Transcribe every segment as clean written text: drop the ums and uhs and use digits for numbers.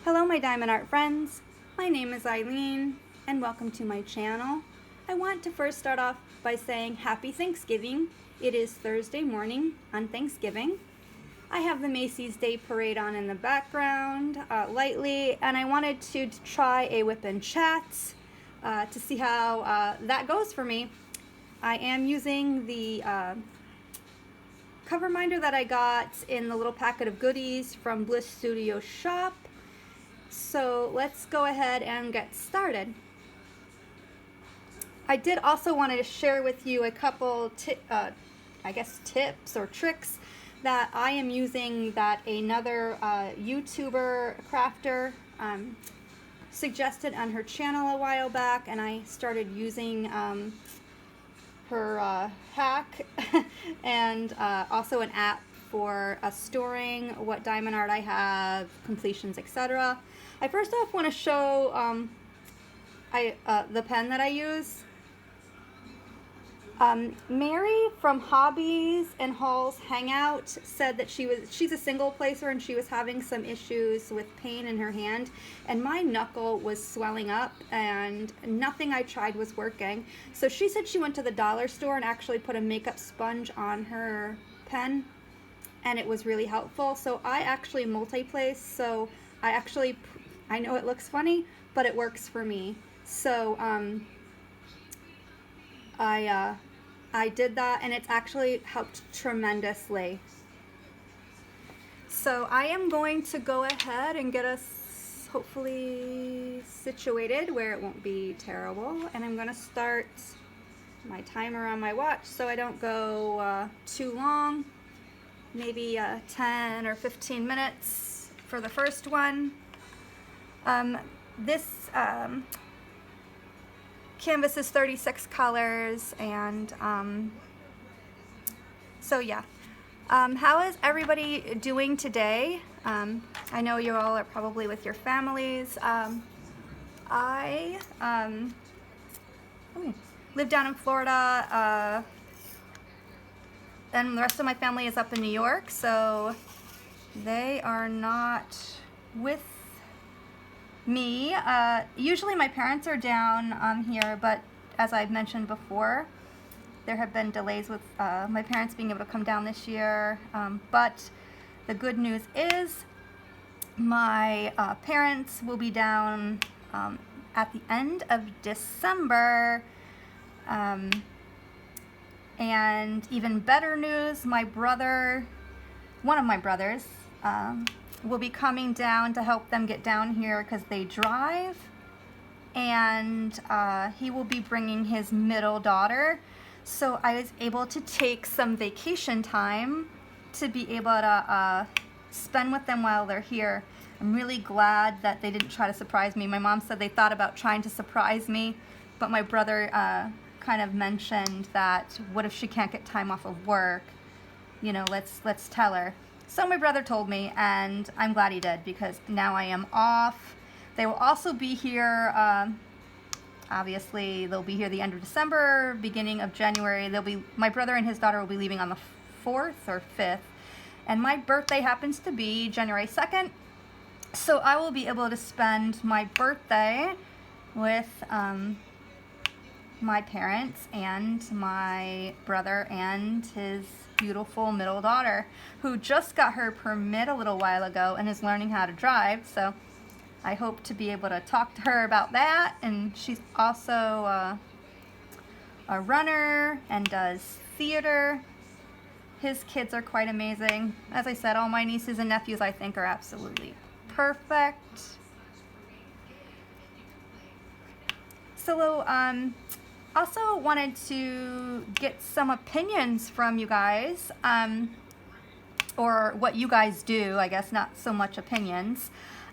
Hello my diamond art friends, my name is Eileen and welcome to my channel. I want to first start off by saying happy Thanksgiving. It is Thursday morning on Thanksgiving. I have the Macy's Day Parade on in the background lightly, and I wanted to try a WIP Chat to see how that goes for me. I am using the cover minder that I got in the little packet of goodies from Bliss Studio Shop. So let's go ahead and get started. I did also want to share with you a couple tips or tricks that I am using that another YouTuber crafter suggested on her channel a while back, and I started using her hack and also an app for storing what diamond art I have, completions, etc. I first off want to show the pen that I use. Mary from Hobbies and Hauls Hangout said that she's a single placer and she was having some issues with pain in her hand, and my knuckle was swelling up and nothing I tried was working. So she said she went to the dollar store and actually put a makeup sponge on her pen, and it was really helpful. So I actually multi-place, so I know it looks funny, but it works for me. So I did that, and it's actually helped tremendously. So I am going to go ahead and get us hopefully situated where it won't be terrible, and I'm going to start my timer on my watch so I don't go too long, maybe 10 or 15 minutes for the first one. This canvas is 36 colors, and so yeah. How is everybody doing today? I know you all are probably with your families. I live down in Florida, and the rest of my family is up in New York, so they are not with me. Usually my parents are down here, but as I've mentioned before, there have been delays with my parents being able to come down this year, but the good news is my parents will be down at the end of December, and even better news, one of my brothers will be coming down to help them get down here because they drive, and he will be bringing his middle daughter. So I was able to take some vacation time to be able to spend with them while they're here. I'm really glad that they didn't try to surprise me. My mom said they thought about trying to surprise me, but my brother kind of mentioned that what if she can't get time off of work? You know, let's tell her. So my brother told me, and I'm glad he did, because now I am off. They will also be here, obviously they'll be here the end of December, beginning of January. My brother and his daughter will be leaving on the 4th or 5th, and my birthday happens to be January 2nd, so I will be able to spend my birthday with my parents and my brother and his beautiful middle daughter, who just got her permit a little while ago and is learning how to drive. So I hope to be able to talk to her about that. And she's also a runner and does theater. His kids are quite amazing. As I said, all my nieces and nephews I think are absolutely perfect. So also wanted to get some opinions from you guys, or what you guys do, I guess, not so much opinions.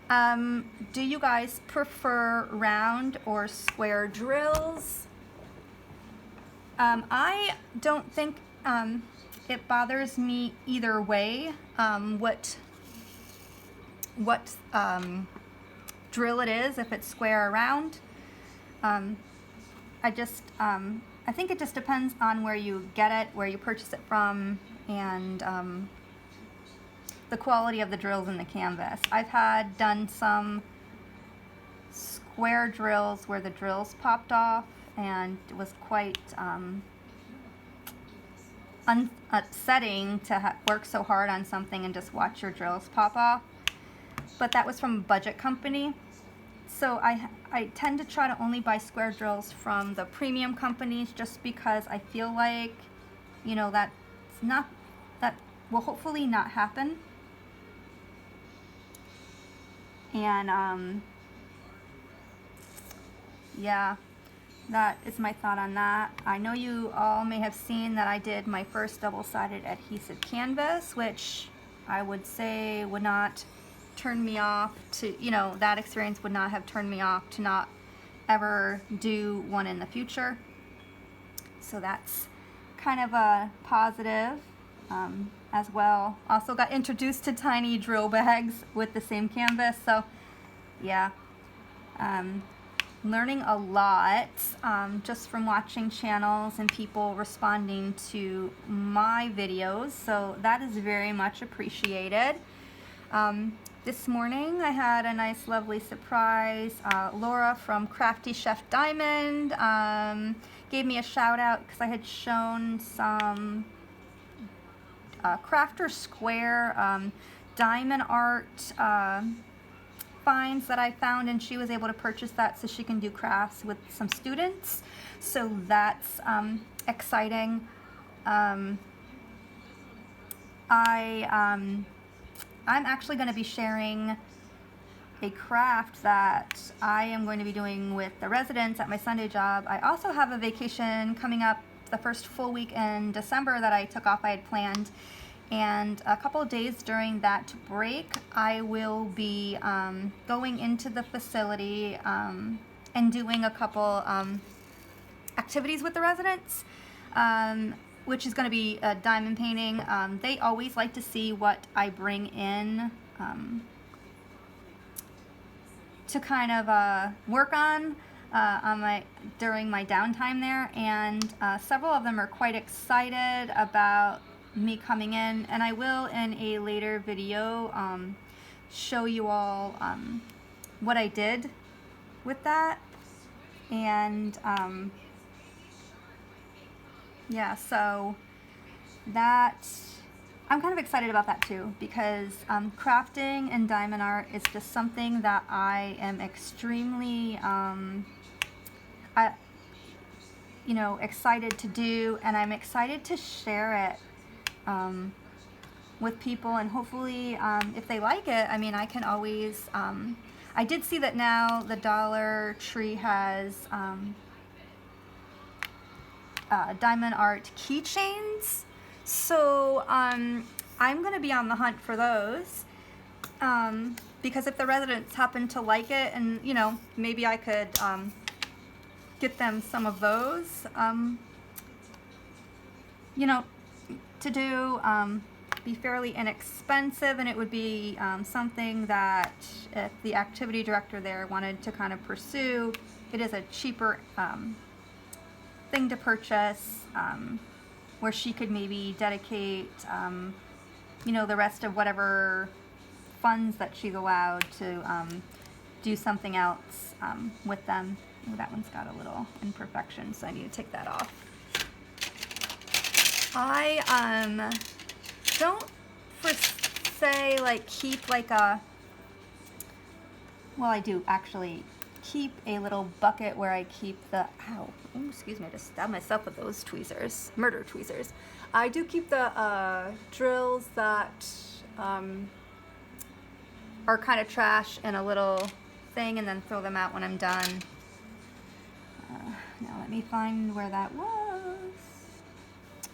Do you guys prefer round or square drills? I don't think it bothers me either way, what drill it is, if it's square or round. I think it just depends on where you get it, where you purchase it from, and the quality of the drills in the canvas. I've had done some square drills where the drills popped off, and it was quite upsetting to work so hard on something and just watch your drills pop off. But that was from a budget company. So I tend to try to only buy square drills from the premium companies, just because I feel like, you know, that will hopefully not happen. And yeah, that is my thought on that. I know you all may have seen that I did my first double-sided adhesive canvas, which I would say would not turn me off to, you know, that experience would not have turned me off to not ever do one in the future. So that's kind of a positive as well. Also got introduced to tiny drill bags with the same canvas. So yeah, learning a lot just from watching channels and people responding to my videos. So that is very much appreciated. This morning I had a nice lovely surprise. Laura from Crafty Chef Diamond gave me a shout out because I had shown some Crafter Square diamond art finds that I found, and she was able to purchase that so she can do crafts with some students. So that's exciting. I'm actually going to be sharing a craft that I am going to be doing with the residents at my Sunday job. I also have a vacation coming up the first full week in December that I took off. I had planned, and a couple of days during that break I will be going into the facility and doing a couple activities with the residents, which is going to be diamond painting. They always like to see what I bring in to kind of work on during my downtime there, and several of them are quite excited about me coming in, and I will in a later video show you all what I did with that. And yeah, so that I'm kind of excited about that too, because crafting and diamond art is just something that I am extremely excited to do, and I'm excited to share it with people, and hopefully if they like it, I mean, I can always I did see that now the Dollar Tree has diamond art keychains, so I'm gonna be on the hunt for those, because if the residents happen to like it, and you know, maybe I could get them some of those, you know, to do, be fairly inexpensive, and it would be something that if the activity director there wanted to kind of pursue, it is a cheaper thing to purchase, where she could maybe dedicate you know, the rest of whatever funds that she's allowed to do something else with them. Ooh, that one's got a little imperfection, so I need to take that off. I don't per se like keep like a, well, I do actually keep a little bucket where I keep the, ow, oh, excuse me, I just stabbed myself with those tweezers, murder tweezers. I do keep the drills that are kind of trash in a little thing, and then throw them out when I'm done. Now let me find where that was,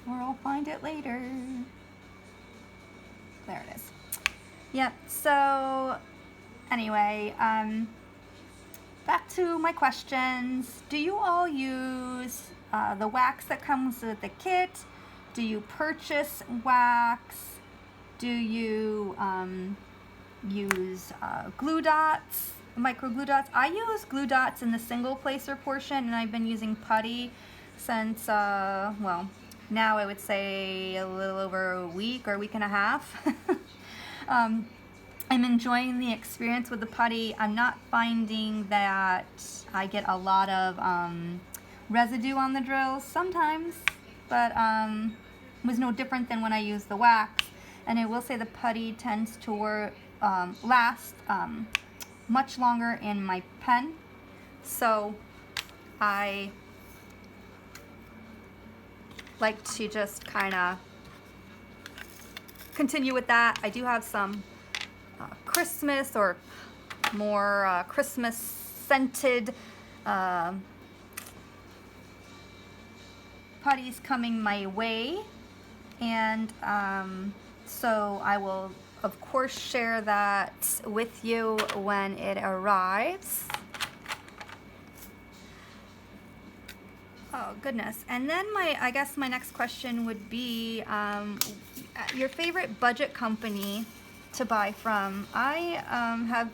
or I'll find it later. There it is. Yep, so anyway, back to my questions. Do you all use the wax that comes with the kit? Do you purchase wax? Do you use glue dots, micro glue dots? I use glue dots in the single placer portion, and I've been using putty since, well, now I would say a little over a week or a week and a half. I'm enjoying the experience with the putty. I'm not finding that I get a lot of residue on the drills sometimes, but was no different than when I use the wax. And I will say the putty tends to last much longer in my pen, so I like to just kind of continue with that. I do have some Christmas or more Christmas scented putties coming my way, and so I will of course share that with you when it arrives. Oh goodness. And then I guess my next question would be your favorite budget company to buy from. I have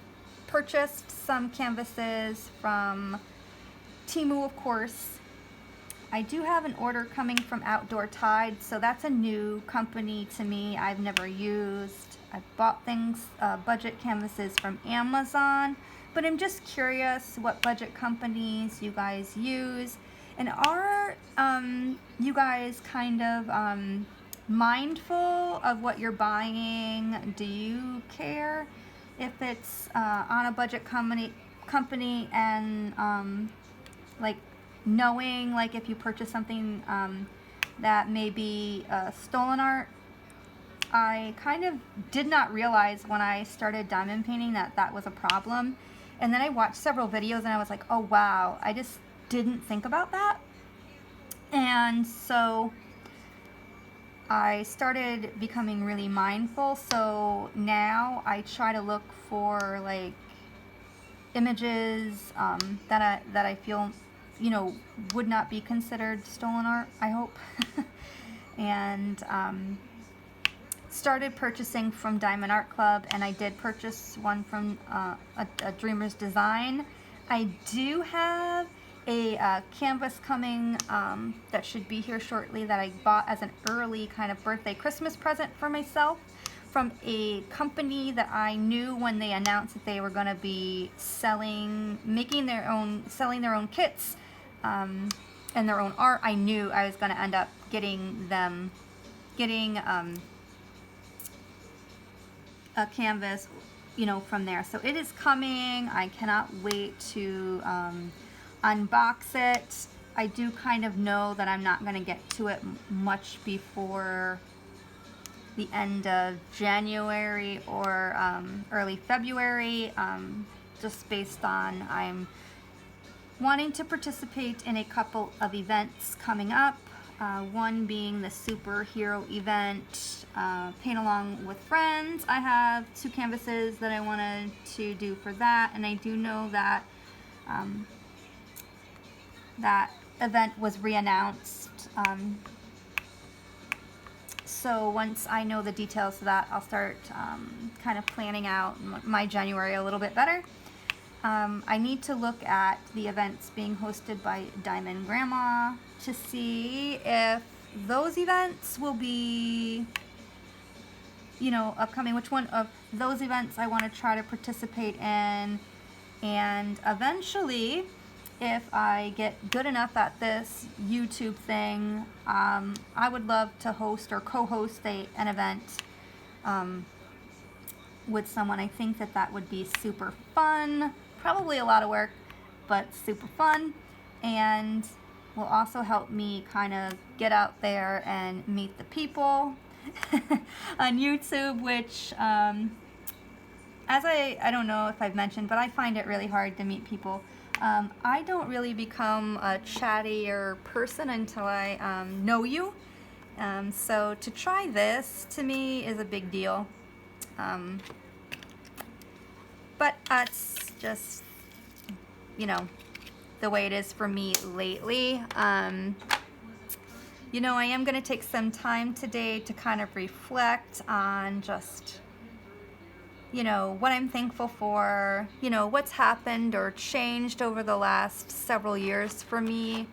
purchased some canvases from Temu, of course. I do have an order coming from Outdoor Tide, so that's a new company to me I've never used. I've bought things, budget canvases from Amazon, but I'm just curious what budget companies you guys use. And are you guys kind of mindful of what you're buying? Do you care if it's on a budget company and like knowing like if you purchase something that may be stolen art? I kind of did not realize when I started diamond painting that that was a problem, and then I watched several videos and I was like, oh wow, I just didn't think about that. And so I started becoming really mindful. So now I try to look for like images that I feel, you know, would not be considered stolen art, I hope. And started purchasing from Diamond Art Club, and I did purchase one from a Dreamer's Design. I do have a canvas coming that should be here shortly that I bought as an early kind of birthday Christmas present for myself from a company that I knew when they announced that they were going to be selling their own kits and their own art. I knew I was going to end up getting a canvas, you know, from there. So it is coming. I cannot wait to unbox it. I do kind of know that I'm not going to get to it much before the end of January or early February, just based on I'm wanting to participate in a couple of events coming up. One being the superhero event, Paint Along with Friends. I have 2 canvases that I wanted to do for that, and I do know that that event was re-announced. So once I know the details of that, I'll start kind of planning out my January a little bit better. I need to look at the events being hosted by Diamond Grandma to see if those events will be, you know, upcoming, which one of those events I want to try to participate in, and eventually, if I get good enough at this YouTube thing, I would love to host or co-host an event with someone. I think that that would be super fun. Probably a lot of work, but super fun, and will also help me kind of get out there and meet the people on YouTube, which as I don't know if I've mentioned, but I find it really hard to meet people. I don't really become a chattier person until I know you. So to try this, to me, is a big deal. But it's just, you know, the way it is for me lately. You know, I am going to take some time today to kind of reflect on just, you know, what I'm thankful for, you know, what's happened or changed over the last several years for me.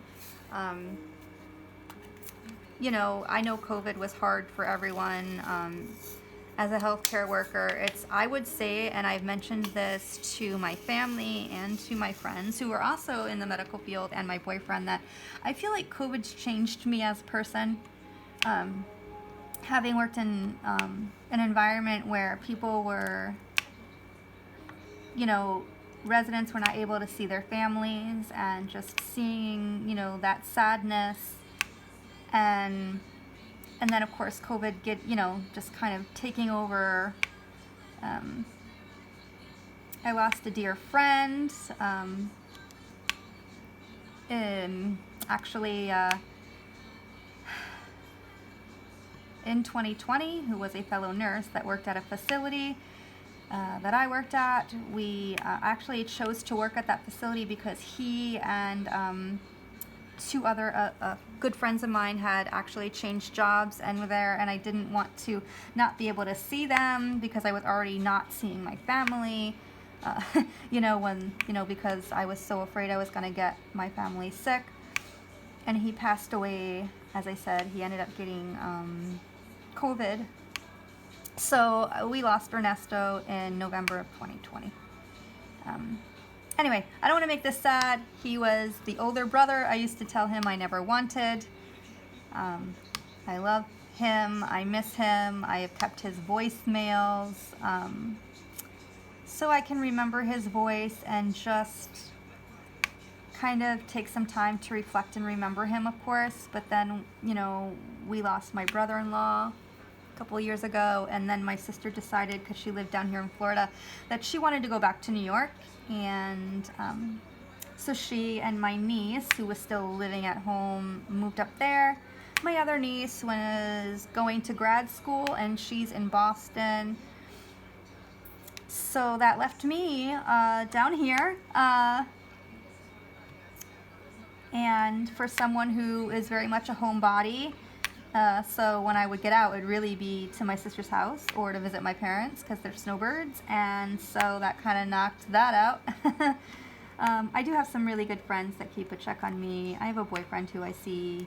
You know, I know COVID was hard for everyone. as a healthcare worker. I would say, and I've mentioned this to my family and to my friends who are also in the medical field and my boyfriend, that I feel like COVID's changed me as a person. Having worked in an environment where people were, residents were not able to see their families, and just seeing, that sadness, and then of course COVID just kind of taking over. I lost a dear friend, actually in 2020, who was a fellow nurse that worked at a facility that I worked at. We actually chose to work at that facility because he and two other good friends of mine had actually changed jobs and were there, and I didn't want to not be able to see them because I was already not seeing my family, because I was so afraid I was going to get my family sick. And he passed away, as I said. He ended up getting COVID. So we lost Ernesto in November of 2020. Anyway, I don't want to make this sad. He was the older brother I used to tell him I never wanted. I love him. I miss him. I have kept his voicemails so I can remember his voice and just kind of take some time to reflect and remember him, of course. But then, we lost my brother-in-law a couple of years ago, and then my sister decided, because she lived down here in Florida, that she wanted to go back to New York. And so she and my niece, who was still living at home, moved up there. My other niece was going to grad school, and she's in Boston. So that left me down here. And for someone who is very much a homebody, so when I would get out, it would really be to my sister's house or to visit my parents because they're snowbirds, and so that kind of knocked that out. I do have some really good friends that keep a check on me. I have a boyfriend who I see,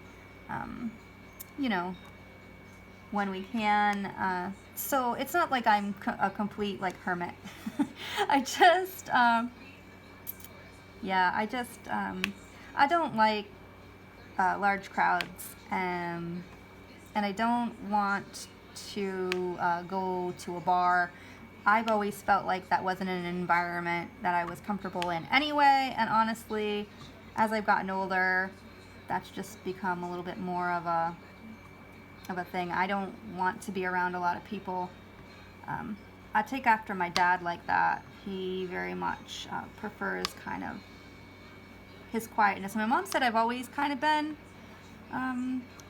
when we can. So it's not like I'm a complete hermit. I just, I don't like large crowds, and I don't want to go to a bar. I've always felt like that wasn't an environment that I was comfortable in anyway, and honestly, as I've gotten older, that's just become a little bit more of a thing. I don't want to be around a lot of people. I take after my dad like that. He very much prefers kind of his quietness. My mom said I've always kind of been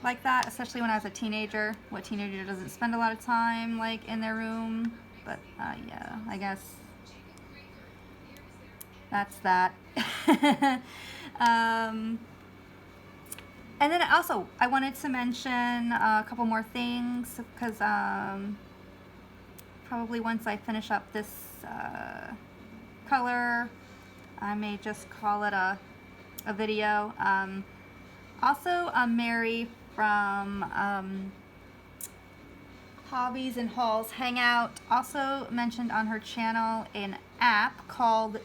like that, especially when I was a teenager. What teenager doesn't spend a lot of time in their room? But yeah, I guess that's that. And then also, I wanted to mention a couple more things, because probably once I finish up this color, I may just call it a video. Also, Mary from Hobbies and Hauls Hangout also mentioned on her channel an app called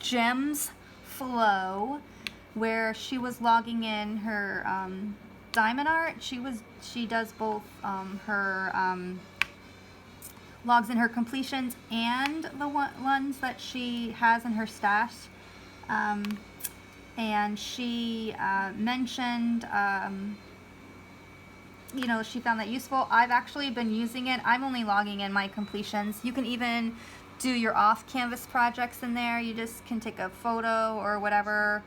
Gems Flow, where she was logging in her diamond art. She does both her logs in her completions and the ones that she has in her stash. And she mentioned, she found that useful. I've actually been using it. I'm only logging in my completions. You can even do your off-canvas projects in there. You just can take a photo or whatever.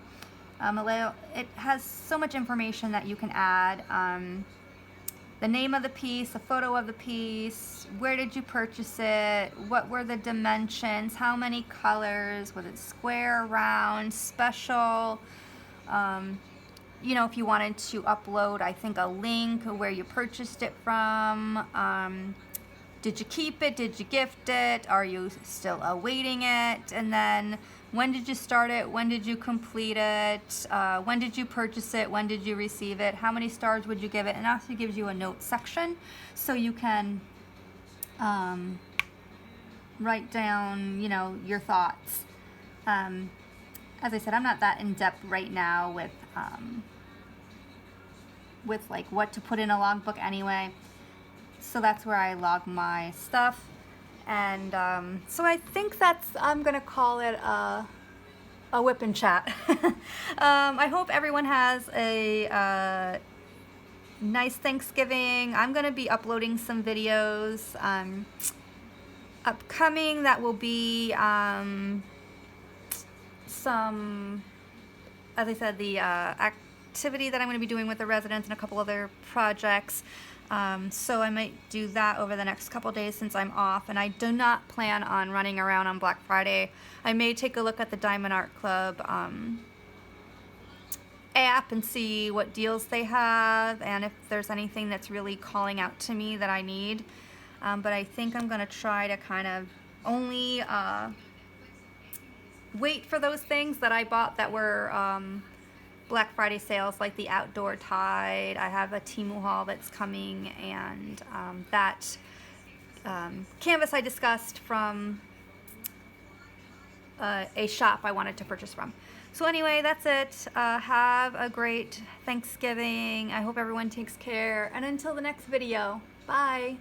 It has so much information that you can add. The name of the piece, a photo of the piece, where did you purchase it, what were the dimensions, how many colors, was it square, round, special, if you wanted to upload, I think, a link where you purchased it from, did you keep it, did you gift it, are you still awaiting it, and then when did you start it, when did you complete it, when did you purchase it, when did you receive it, how many stars would you give it, and also gives you a note section so you can write down, you know, your thoughts. As I said, I'm not that in depth right now with like what to put in a logbook anyway. So that's where I log my stuff. And so I think I'm gonna call it a WIP Chat. I hope everyone has a nice Thanksgiving. I'm gonna be uploading some videos upcoming that will be some, as I said, the activity that I'm going to be doing with the residents and a couple other projects. So I might do that over the next couple days since I'm off, and I do not plan on running around on Black Friday. I may take a look at the Diamond Art Club app and see what deals they have and if there's anything that's really calling out to me that I need. But I think I'm going to try to kind of only wait for those things that I bought that were Black Friday sales, like the outdoor tide. I have a Temu haul that's coming, and that canvas I discussed from a shop I wanted to purchase from. So anyway, that's it. Have a great Thanksgiving. I hope everyone takes care, and until the next video, bye.